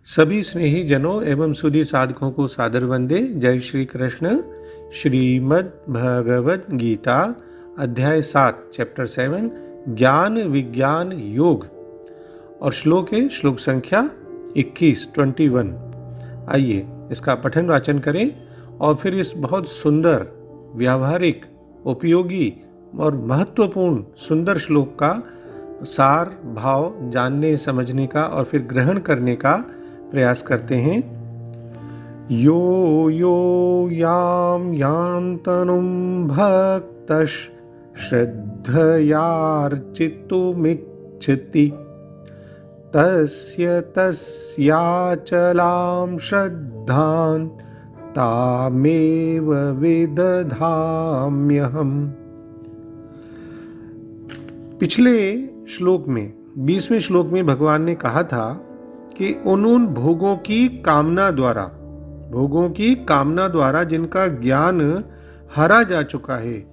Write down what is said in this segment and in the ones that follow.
सभी स्नेही जनों एवं सुधी साधकों को सादर वंदे। जय श्री कृष्ण। श्रीमद् भगवद गीता अध्याय 7 चैप्टर 7 ज्ञान विज्ञान योग और श्लोक है श्लोक संख्या 21। आइए इसका पठन वाचन करें और फिर इस बहुत सुंदर व्यावहारिक उपयोगी और महत्वपूर्ण सुंदर श्लोक का सार भाव जानने समझने का और फिर ग्रहण करने का प्रयास करते हैं। यो यो याम याम तनुम भक्तः श्रद्धयार्चितुमिच्छति तस्य तस्याचलां श्रद्धां तामेव विदधाम्यहम्। पिछले श्लोक में 20वें श्लोक में भगवान ने कहा था कि उन भोगों की कामना द्वारा जिनका ज्ञान हरा जा चुका है,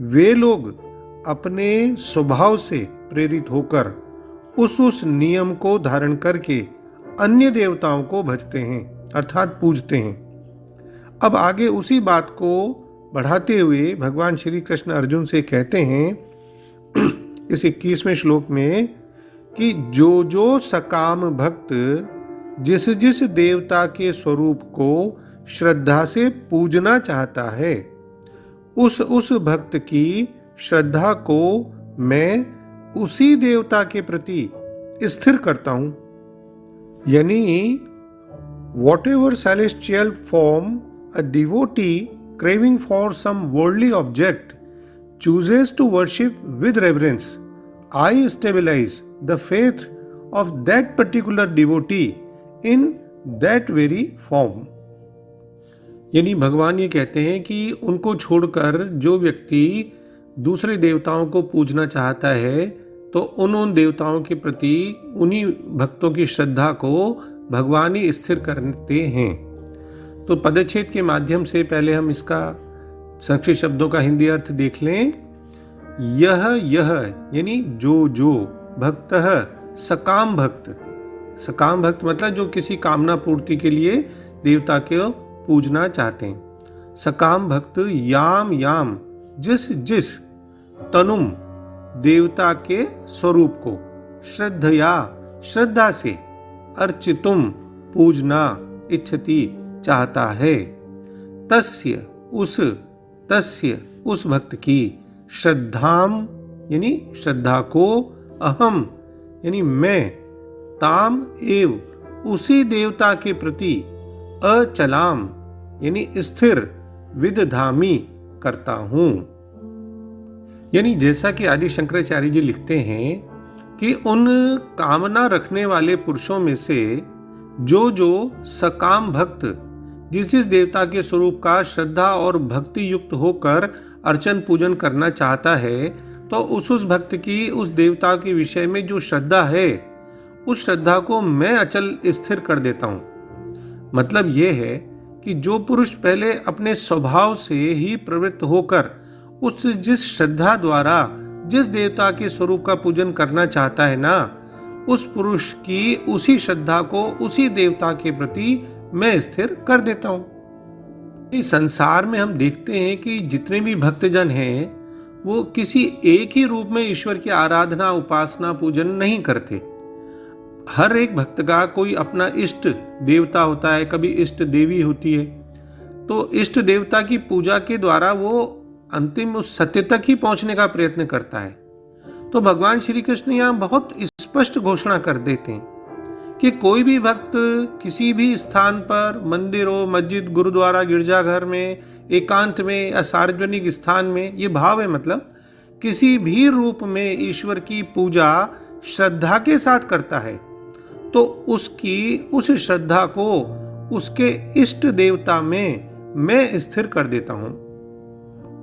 वे लोग अपने स्वभाव से प्रेरित होकर उस नियम को धारण करके अन्य देवताओं को भजते हैं अर्थात पूजते हैं। अब आगे उसी बात को बढ़ाते हुए भगवान श्री कृष्ण अर्जुन से कहते हैं इस 21वें श्लोक में कि जो सकाम भक्त जिस देवता के स्वरूप को श्रद्धा से पूजना चाहता है, उस भक्त की श्रद्धा को मैं उसी देवता के प्रति स्थिर करता हूं। यानी whatever celestial form a devotee craving for some worldly object chooses to worship with reverence, I stabilize the faith of that particular devotee in that very form। यानी भगवान ये कहते हैं कि उनको छोड़कर जो व्यक्ति दूसरे देवताओं को पूजना चाहता है, तो उन देवताओं के प्रति उन्हीं भक्तों की श्रद्धा को भगवान ही स्थिर करते हैं। तो पदच्छेद के माध्यम से पहले हम इसका संस्कृत शब्दों का हिंदी अर्थ देख लें। यह यानी जो भक्त सकाम भक्त मतलब जो किसी कामना पूर्ति के लिए देवता को पूजना चाहते हैं। सकाम भक्त याम जिस तनुम देवता के स्वरूप को श्रद्धा से अर्चितुम पूजना इच्छति चाहता है, तस्य उस भक्त की श्रद्धाम यानी श्रद्धा को, अहम यानी मैं, ताम एव उसी देवता के प्रति, अचलाम यानी स्थिर, विदधामी करता हूं। यानी जैसा कि आदि शंकराचार्य जी लिखते हैं कि उन कामना रखने वाले पुरुषों में से जो सकाम भक्त जिस देवता के स्वरूप का श्रद्धा और भक्ति युक्त होकर अर्चन पूजन करना चाहता है, तो उस भक्त की उस देवता के विषय में जो श्रद्धा है, उस श्रद्धा को मैं अचल स्थिर कर देता हूं। मतलब यह है कि जो पुरुष पहले अपने स्वभाव से ही प्रवृत्त होकर जिस श्रद्धा द्वारा जिस देवता के स्वरूप का पूजन करना चाहता है ना, उस पुरुष की उसी श्रद्धा को उसी देवता के प्रति मैं स्थिर कर देता हूं। इस संसार में हम देखते हैं कि जितने भी भक्तजन हैं, वो किसी एक ही रूप में ईश्वर की आराधना उपासना पूजन नहीं करते। हर एक भक्त का कोई अपना इष्ट देवता होता है, कभी इष्ट देवी होती है। तो इष्ट देवता की पूजा के द्वारा वो अंतिम उस सत्य तक ही पहुंचने का प्रयत्न करता है। तो भगवान श्री कृष्ण यहाँ बहुत स्पष्ट घोषणा कर देते हैं कि कोई भी भक्त किसी भी स्थान पर, मंदिर हो, मस्जिद, गुरुद्वारा, गिरजाघर में, एकांत में या सार्वजनिक स्थान में, ये भाव है मतलब किसी भी रूप में ईश्वर की पूजा श्रद्धा के साथ करता है, तो उसकी उस श्रद्धा को उसके इष्ट देवता में मैं स्थिर कर देता हूं।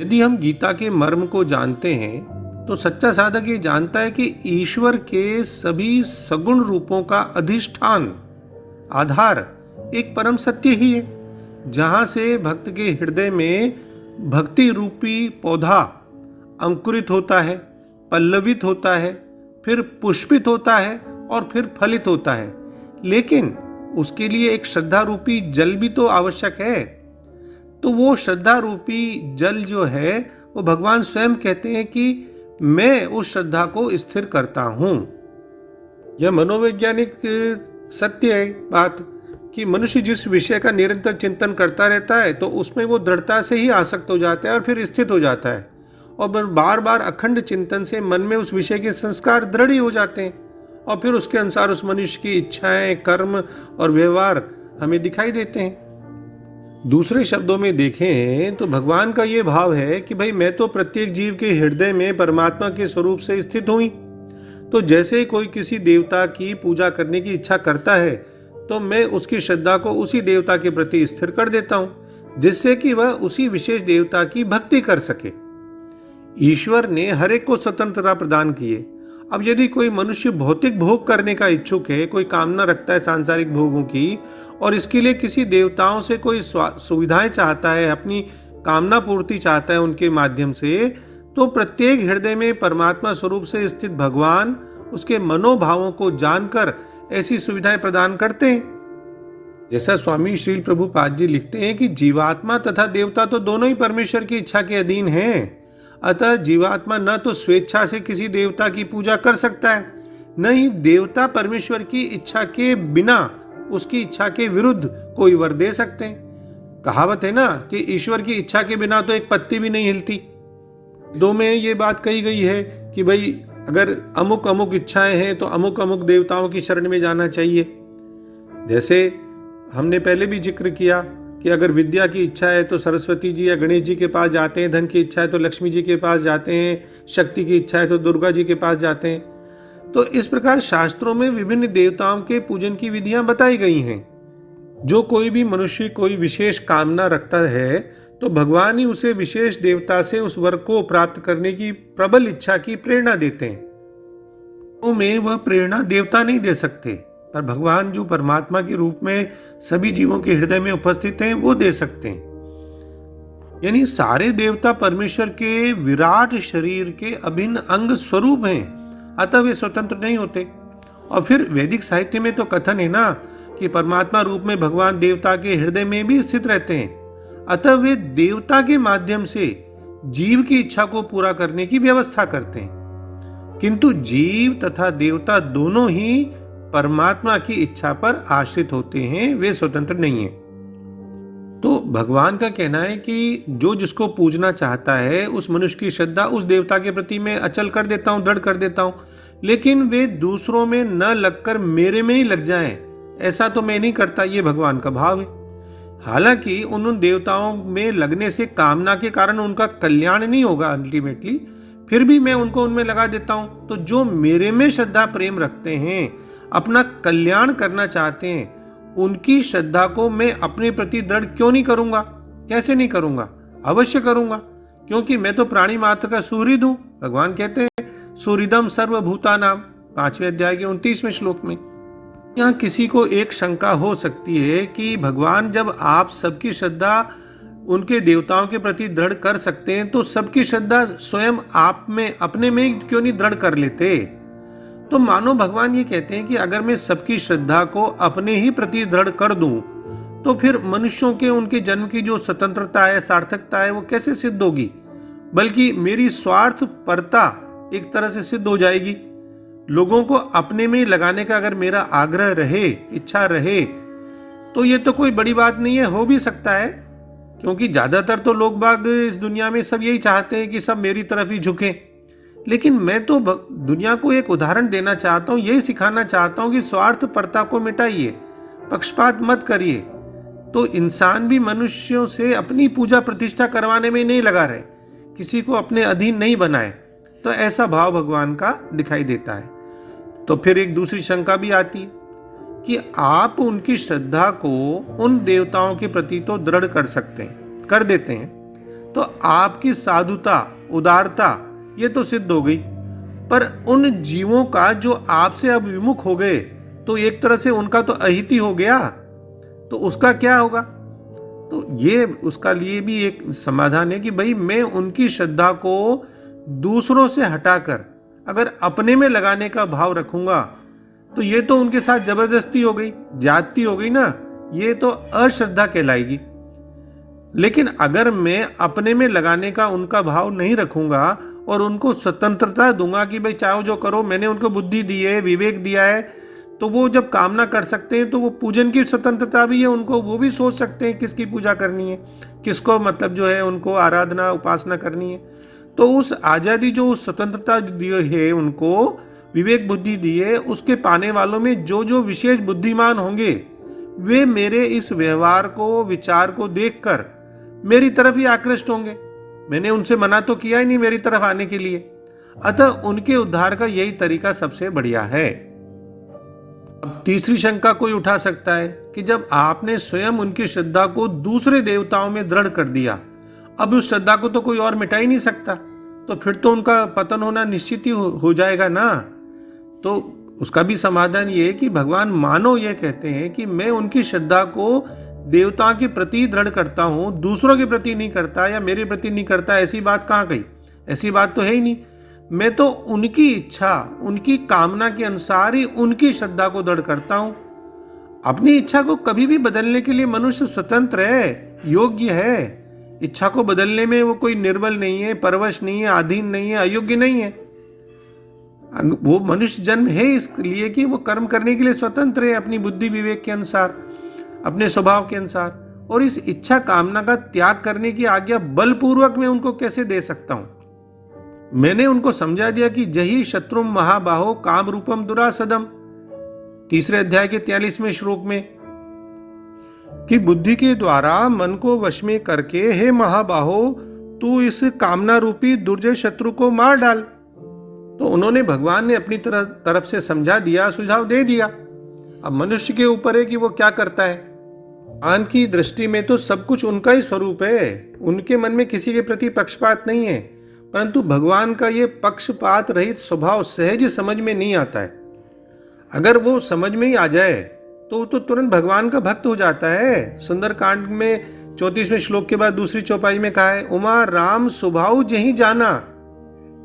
यदि हम गीता के मर्म को जानते हैं, तो सच्चा साधक ये जानता है कि ईश्वर के सभी सगुण रूपों का अधिष्ठान आधार एक परम सत्य ही है, जहां से भक्त के हृदय में भक्ति रूपी पौधा अंकुरित होता है, पल्लवित होता है, फिर पुष्पित होता है और फिर फलित होता है। लेकिन उसके लिए एक श्रद्धा रूपी जल भी तो आवश्यक है। तो वो श्रद्धा रूपी जल जो है वो भगवान स्वयं कहते हैं कि मैं उस श्रद्धा को स्थिर करता हूं। यह मनोवैज्ञानिक सत्य है बात कि मनुष्य जिस विषय का निरंतर चिंतन करता रहता है तो उसमें वो दृढ़ता से ही आसक्त हो जाता है और फिर स्थित हो जाता है, और बार बार अखंड चिंतन से मन में उस विषय के संस्कार दृढ़ ही हो जाते हैं, और फिर उसके अनुसार उस मनुष्य की इच्छाएं, कर्म और व्यवहार हमें दिखाई देते हैं। दूसरे शब्दों में देखें तो भगवान का ये भाव है कि भाई मैं तो प्रत्येक जीव के हृदय में परमात्मा के स्वरूप से स्थित हुई, तो जैसे कोई किसी देवता की पूजा करने की इच्छा करता है तो मैं उसकी श्रद्धा को उसी देवता के प्रति स्थिर कर देता हूं, जिससे कि वह उसी विशेष देवता की भक्ति कर सके। ईश्वर ने हर एक को स्वतंत्रता प्रदान की है। अब यदि कोई मनुष्य भौतिक भोग करने का इच्छुक है, कोई कामना रखता है सांसारिक भोगों की, और इसके लिए किसी देवताओं से कोई सुविधाएं चाहता है, अपनी कामना पूर्ति चाहता है उनके माध्यम से, तो प्रत्येक हृदय में परमात्मा स्वरूप से स्थित भगवान उसके मनोभावों को जानकर ऐसी सुविधाएं प्रदान करते हैं। जैसा स्वामी श्रील प्रभुपाद जी लिखते हैं कि जीवात्मा तथा देवता तो दोनों ही परमेश्वर की इच्छा के अधीन हैं। अतः जीवात्मा न तो स्वेच्छा से किसी देवता की पूजा कर सकता है, न ही देवता परमेश्वर की इच्छा के बिना उसकी इच्छा के विरुद्ध कोई वर दे सकते हैं। कहावत है ना कि ईश्वर की इच्छा के बिना तो एक पत्ती भी नहीं हिलती। दो में ये बात कही गई है कि भाई अगर अमुक अमुक इच्छाएं हैं तो अमुक अमुक देवताओं की शरण में जाना चाहिए। जैसे हमने पहले भी जिक्र किया कि अगर विद्या की इच्छा है तो सरस्वती जी या गणेश जी के पास जाते हैं, धन की इच्छा है तो लक्ष्मी जी के पास जाते हैं, शक्ति की इच्छा है तो दुर्गा जी के पास जाते हैं। तो इस प्रकार शास्त्रों में विभिन्न देवताओं के पूजन की विधियां बताई गई हैं। जो कोई भी मनुष्य कोई विशेष कामना रखता है तो भगवान ही उसे विशेष देवता से उस वर को प्राप्त करने की प्रबल इच्छा की प्रेरणा देते हैं। तो में वह प्रेरणा देवता नहीं दे सकते, पर भगवान जो परमात्मा के रूप में सभी जीवों के हृदय में उपस्थित हैं वो दे सकते हैं। यानी सारे देवता परमेश्वर के विराट शरीर के अभिन्न अंग स्वरूप हैं, अतः वे स्वतंत्र नहीं होते। और फिर वैदिक साहित्य में तो कथन है ना कि परमात्मा रूप में भगवान देवता के हृदय में भी स्थित रहते हैं, अतः वे देवता के माध्यम से जीव की इच्छा को पूरा करने की व्यवस्था करते हैं। किंतु जीव तथा देवता दोनों ही परमात्मा की इच्छा पर आश्रित होते हैं, वे स्वतंत्र नहीं हैं। तो भगवान का कहना है कि जो जिसको पूजना चाहता है उस मनुष्य की श्रद्धा उस देवता के प्रति मैं अचल कर देता हूं, दृढ़ कर देता हूं, लेकिन वे दूसरों में न लगकर मेरे में ही लग जाएं, ऐसा तो मैं नहीं करता। ये भगवान का भाव है। हालांकि उन देवताओं में लगने से कामना के कारण उनका कल्याण नहीं होगा अल्टीमेटली, फिर भी मैं उनको उनमें लगा देता हूं। तो जो मेरे में श्रद्धा प्रेम रखते हैं, अपना कल्याण करना चाहते हैं, उनकी श्रद्धा को मैं अपने प्रति दृढ़ क्यों नहीं करूंगा? कैसे नहीं करूंगा? अवश्य करूंगा, क्योंकि मैं तो प्राणी मात्र का सुहृद हूं। भगवान कहते हैं सुहृदम सर्वभूतानाम, 5वें अध्याय के 29वें श्लोक में। यहाँ किसी को एक शंका हो सकती है कि भगवान जब आप सबकी श्रद्धा उनके देवताओं के प्रति दृढ़ कर सकते हैं तो सबकी श्रद्धा स्वयं आप में अपने में क्यों नहीं दृढ़ कर लेते? तो मानो भगवान ये कहते हैं कि अगर मैं सबकी श्रद्धा को अपने ही प्रति दृढ़ कर दूं तो फिर मनुष्यों के उनके जन्म की जो स्वतंत्रता है, सार्थकता है, वो कैसे सिद्ध होगी? बल्कि मेरी स्वार्थ परता एक तरह से सिद्ध हो जाएगी। लोगों को अपने में लगाने का अगर मेरा आग्रह रहे, इच्छा रहे, तो ये तो कोई बड़ी बात नहीं है, हो भी सकता है, क्योंकि ज्यादातर तो लोग बाग इस दुनिया में सब यही चाहते हैं कि सब मेरी तरफ ही झुकें। लेकिन मैं तो दुनिया को एक उदाहरण देना चाहता हूँ, यही सिखाना चाहता हूँ कि स्वार्थ परता को मिटाइए, पक्षपात मत करिए। तो इंसान भी मनुष्यों से अपनी पूजा प्रतिष्ठा करवाने में नहीं लगा रहे, किसी को अपने अधीन नहीं बनाए। तो ऐसा भाव भगवान का दिखाई देता है। तो फिर एक दूसरी शंका भी आती है कि आप उनकी श्रद्धा को उन देवताओं के प्रति तो दृढ़ कर सकते हैं, कर देते हैं, तो आपकी साधुता, उदारता ये तो सिद्ध हो गई, पर उन जीवों का जो आपसे अब विमुख हो गए तो एक तरह से उनका तो अहिति हो गया, तो उसका क्या होगा? तो ये उसका लिए भी एक समाधान है कि भाई मैं उनकी श्रद्धा को दूसरों से हटाकर अगर अपने में लगाने का भाव रखूंगा तो ये तो उनके साथ जबरदस्ती हो गई, ज्यादती हो गई ना, ये तो अश्रद्धा कहलाएगी। लेकिन अगर मैं अपने में लगाने का उनका भाव नहीं रखूंगा और उनको स्वतंत्रता दूंगा कि भाई चाहो जो करो, मैंने उनको बुद्धि दी है, विवेक दिया है, तो वो जब कामना कर सकते हैं तो वो पूजन की स्वतंत्रता भी है उनको, वो भी सोच सकते हैं किसकी पूजा करनी है, किसको मतलब जो है उनको आराधना उपासना करनी है। तो उस आज़ादी जो उस स्वतंत्रता दी है उनको, विवेक बुद्धि दी है, उसके पाने वालों में जो जो विशेष बुद्धिमान होंगे वे मेरे इस व्यवहार को, विचार को देखकर मेरी तरफ ही आकृष्ट होंगे। मैंने उनसे मना तो किया ही नहीं मेरी तरफ आने के लिए। अतः उनके उद्धार का यही तरीका सबसे बढ़िया है। अब तीसरी शंका कोई उठा सकता है कि जब आपने स्वयं उनकी श्रद्धा को दूसरे देवताओं में दृढ़ कर दिया, अब उस श्रद्धा को तो कोई और मिटा ही नहीं सकता, तो फिर तो उनका पतन होना निश्चित ही हो जाएगा ना। तो उसका भी समाधान ये है कि भगवान मानो ये कहते हैं कि मैं उनकी श्रद्धा को देवताओं के प्रति दृढ़ करता हूं, दूसरों के प्रति नहीं करता या मेरे प्रति नहीं करता। ऐसी बात कहाँ कही? ऐसी बात तो है ही नहीं। मैं तो उनकी इच्छा, उनकी कामना के अनुसार ही उनकी श्रद्धा को दृढ़ करता हूं। अपनी इच्छा को कभी भी बदलने के लिए मनुष्य स्वतंत्र है, योग्य है। इच्छा को बदलने में वो कोई निर्बल नहीं है, परवश नहीं है, अधीन नहीं है, अयोग्य नहीं है। वो मनुष्य जन्म है इसलिए कि वो कर्म करने के लिए स्वतंत्र है, अपनी बुद्धि विवेक के अनुसार, अपने स्वभाव के अनुसार। और इस इच्छा कामना का त्याग करने की आज्ञा बलपूर्वक मैं उनको कैसे दे सकता हूं? मैंने उनको समझा दिया कि जही शत्रुम महाबाहो काम रूपम दुरासदम, तीसरे अध्याय के 43वें श्लोक में, कि बुद्धि के द्वारा मन को वश में करके हे महाबाहो तू इस कामना रूपी दुर्जय शत्रु को मार डाल। तो उन्होंने, भगवान ने अपनी तरफ से समझा दिया, सुझाव दे दिया। अब मनुष्य के ऊपर है कि वो क्या करता है। भगवान की दृष्टि में तो सब कुछ उनका ही स्वरूप है, उनके मन में किसी के प्रति पक्षपात नहीं है, परंतु भगवान का ये पक्षपात रहित स्वभाव सहज समझ में नहीं आता है। अगर वो समझ में ही आ जाए तो तुरंत भगवान का भक्त हो जाता है। सुंदरकांड में 34वें श्लोक के बाद दूसरी चौपाई में कहा है, उमा राम स्वभाव जही जाना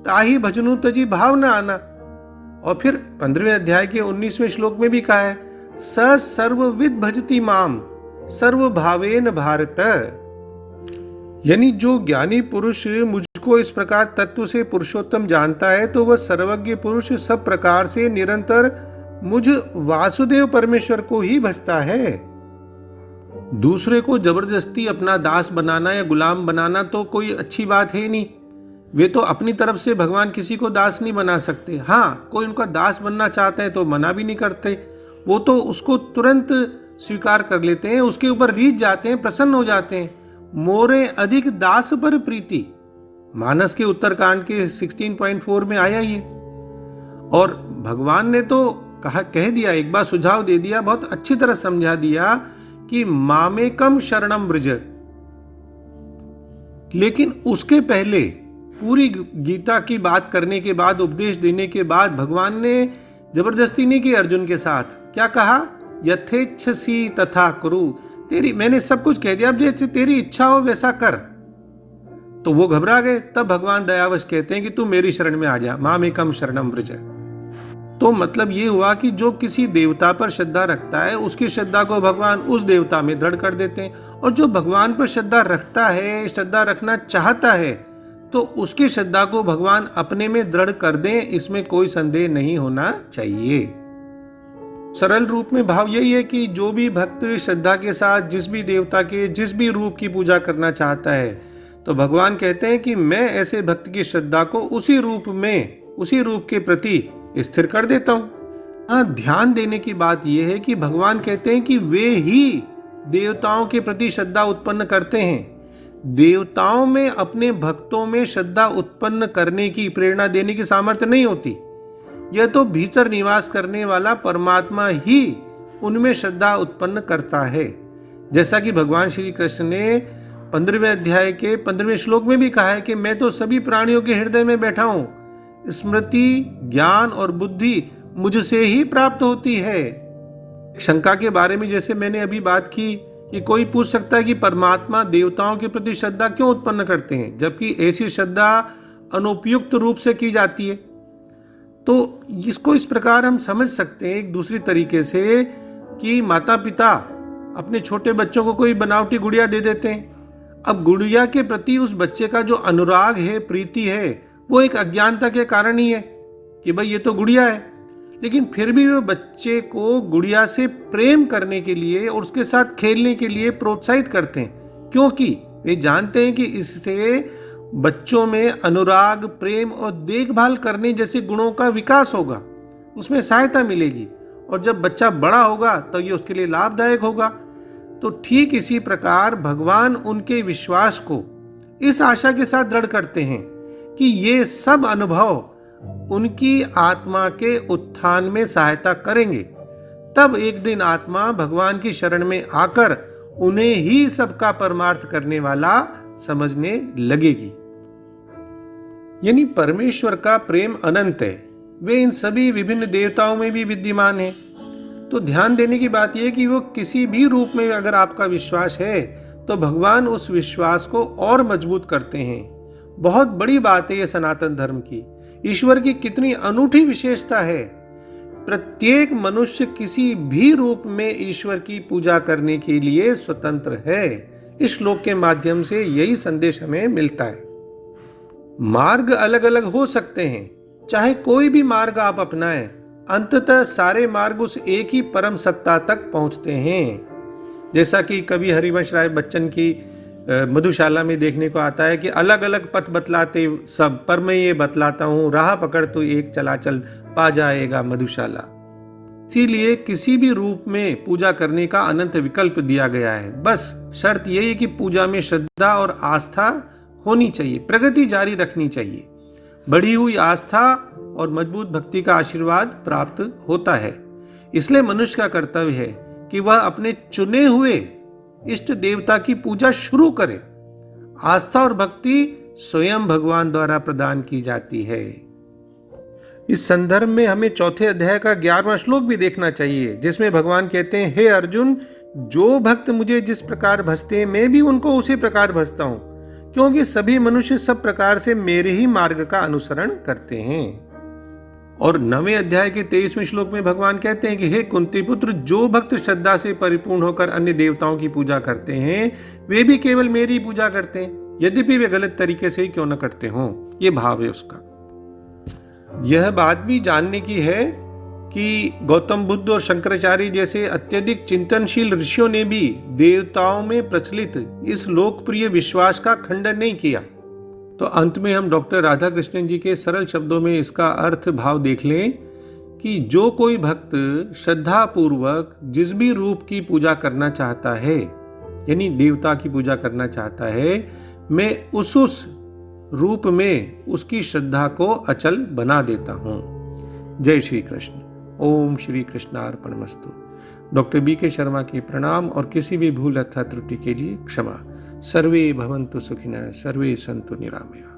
ताही भजनु तजी भाव न आना। और फिर 15वें अध्याय के 19वें श्लोक में भी कहा है, स सर्वविद भजती माम सर्व भावेन भारत। यानी जो ज्ञानी पुरुष मुझको इस प्रकार तत्व से पुरुषोत्तम जानता है तो वह सर्वज्ञ पुरुष सब प्रकार से निरंतर मुझ वासुदेव परमेश्वर को ही भजता है। दूसरे को जबरदस्ती अपना दास बनाना या गुलाम बनाना तो कोई अच्छी बात है नहीं। वे तो अपनी तरफ से भगवान किसी को दास नहीं बना सकते। हाँ, कोई उनका दास बनना चाहता है तो मना भी नहीं करते, वो तो उसको तुरंत स्वीकार कर लेते हैं, उसके ऊपर रीझ जाते हैं, प्रसन्न हो जाते हैं। मोरे अधिक दास पर प्रीति, मानस के उत्तरकांड के 16.4 में आया ये। और भगवान ने तो कह दिया, एक बार सुझाव दे दिया, बहुत अच्छी तरह समझा दिया कि मामेकम शरणम व्रज। लेकिन उसके पहले पूरी गीता की बात करने के बाद, उपदेश देने के बाद भगवान ने जबरदस्ती नहीं की अर्जुन के साथ। क्या कहा? यथेच्छसी तथा कुरु, मैंने सब कुछ कह दिया, अब जैसे तेरी इच्छा हो वैसा कर। तो वो घबरा गए। तब भगवान दयावश कहते हैं कि तू मेरी शरण में आ जा, मामेकम शरणम व्रज। तो मतलब ये हुआ कि जो किसी देवता पर श्रद्धा रखता है उसकी श्रद्धा को भगवान उस देवता में दृढ़ कर देते हैं, और जो भगवान पर श्रद्धा रखता है, श्रद्धा रखना चाहता है, तो उसकी श्रद्धा को भगवान अपने में दृढ़ कर दें, इसमें कोई संदेह नहीं होना चाहिए। सरल रूप में भाव यही है कि जो भी भक्त श्रद्धा के साथ जिस भी देवता के जिस भी रूप की पूजा करना चाहता है, तो भगवान कहते हैं कि मैं ऐसे भक्त की श्रद्धा को उसी रूप में, उसी रूप के प्रति स्थिर कर देता हूं। हाँ, ध्यान देने की बात यह है कि भगवान कहते हैं कि वे ही देवताओं के प्रति श्रद्धा उत्पन्न करते हैं। देवताओं में अपने भक्तों में श्रद्धा उत्पन्न करने की, प्रेरणा देने की सामर्थ्य नहीं होती। यह तो भीतर निवास करने वाला परमात्मा ही उनमें श्रद्धा उत्पन्न करता है। जैसा कि भगवान श्री कृष्ण ने 15वें अध्याय के 15वें श्लोक में भी कहा है कि मैं तो सभी प्राणियों के हृदय में बैठा हूं, स्मृति, ज्ञान और बुद्धि मुझसे ही प्राप्त होती है। शंका के बारे में जैसे मैंने अभी बात की कि कोई पूछ सकता है कि परमात्मा देवताओं के प्रति श्रद्धा क्यों उत्पन्न करते हैं, जबकि ऐसी श्रद्धा अनुपयुक्त रूप से की जाती है। तो इसको इस प्रकार हम समझ सकते हैं एक दूसरी तरीके से कि माता पिता अपने छोटे बच्चों को कोई बनावटी गुड़िया दे देते हैं। अब गुड़िया के प्रति उस बच्चे का जो अनुराग है, प्रीति है, वो एक अज्ञानता के कारण ही है कि भाई ये तो गुड़िया है। लेकिन फिर भी वो बच्चे को गुड़िया से प्रेम करने के लिए और उसके साथ खेलने के लिए प्रोत्साहित करते हैं, क्योंकि वे जानते हैं कि इससे बच्चों में अनुराग, प्रेम और देखभाल करने जैसे गुणों का विकास होगा, उसमें सहायता मिलेगी और जब बच्चा बड़ा होगा तो ये उसके लिए लाभदायक होगा। तो ठीक इसी प्रकार भगवान उनके विश्वास को इस आशा के साथ दृढ़ करते हैं कि ये सब अनुभव उनकी आत्मा के उत्थान में सहायता करेंगे। तब एक दिन आत्मा भगवान की शरण में आकर उन्हें ही सबका परमार्थ करने वाला समझने लगेगी। यानी परमेश्वर का प्रेम अनंत है, वे इन सभी विभिन्न देवताओं में भी विद्यमान है। तो ध्यान देने की बात यह कि वो किसी भी रूप में अगर आपका विश्वास है तो भगवान उस विश्वास को और मजबूत करते हैं। बहुत बड़ी बात है ये सनातन धर्म की। ईश्वर की कितनी अनूठी विशेषता है। प्रत्येक मनुष्य किसी भी रूप में ईश्वर की पूजा करने के लिए स्वतंत्र है। इस श्लोक के माध्यम से यही संदेश हमें मिलता है। मार्ग अलग अलग हो सकते हैं, चाहे कोई भी मार्ग आप अपनाएं, अंततः सारे मार्ग उस एक ही परम सत्ता तक पहुंचते हैं। जैसा कि कवि हरिवंश राय बच्चन की मधुशाला में देखने को आता है कि अलग अलग पथ बतलाते सब, पर मैं ये बतलाता हूँ, राह पकड़ तो एक चला चल, पा जाएगा मधुशाला। इसीलिए किसी भी रूप में पूजा करने का अनंत विकल्प दिया गया है। बस शर्त यही है कि पूजा में श्रद्धा और आस्था होनी चाहिए, प्रगति जारी रखनी चाहिए। बढ़ी हुई आस्था और मजबूत भक्ति का आशीर्वाद प्राप्त होता है। इसलिए मनुष्य का कर्तव्य है कि वह अपने चुने हुए इष्ट देवता की पूजा शुरू करे। आस्था और भक्ति स्वयं भगवान द्वारा प्रदान की जाती है। इस संदर्भ में हमें चौथे अध्याय का 11वां श्लोक भी देखना चाहिए, जिसमें भगवान कहते हैं, हे अर्जुन, जो भक्त मुझे जिस प्रकार भजते हैं मैं भी उनको उसी प्रकार भजता हूं, क्योंकि सभी मनुष्य सब प्रकार से मेरे ही मार्ग का अनुसरण करते हैं। और 9वें अध्याय के 23वें श्लोक में भगवान कहते हैं कि हे कुंती पुत्र, जो भक्त श्रद्धा से परिपूर्ण होकर अन्य देवताओं की पूजा करते हैं वे भी केवल मेरी पूजा करते हैं, यद्यपि वे गलत तरीके से ही क्यों न करते हों। ये भाव है उसका। यह बात भी जानने की है कि गौतम बुद्ध और शंकराचार्य जैसे अत्यधिक चिंतनशील ऋषियों ने भी देवताओं में प्रचलित इस लोकप्रिय विश्वास का खंडन नहीं किया। तो अंत में हम डॉक्टर राधा कृष्णन जी के सरल शब्दों में इसका अर्थ भाव देख लें कि जो कोई भक्त श्रद्धा पूर्वक जिस भी रूप की पूजा करना चाहता है, यानी देवता की पूजा करना चाहता है, मैं उस रूप में उसकी श्रद्धा को अचल बना देता हूं। जय श्री कृष्ण। ओम श्री कृष्णार्पणमस्तु। डॉक्टर BK शर्मा के प्रणाम और किसी भी भूल अथवा त्रुटि के लिए क्षमा। सर्वे भवन्तु सुखिनः, सर्वे सन्तु निरामयाः।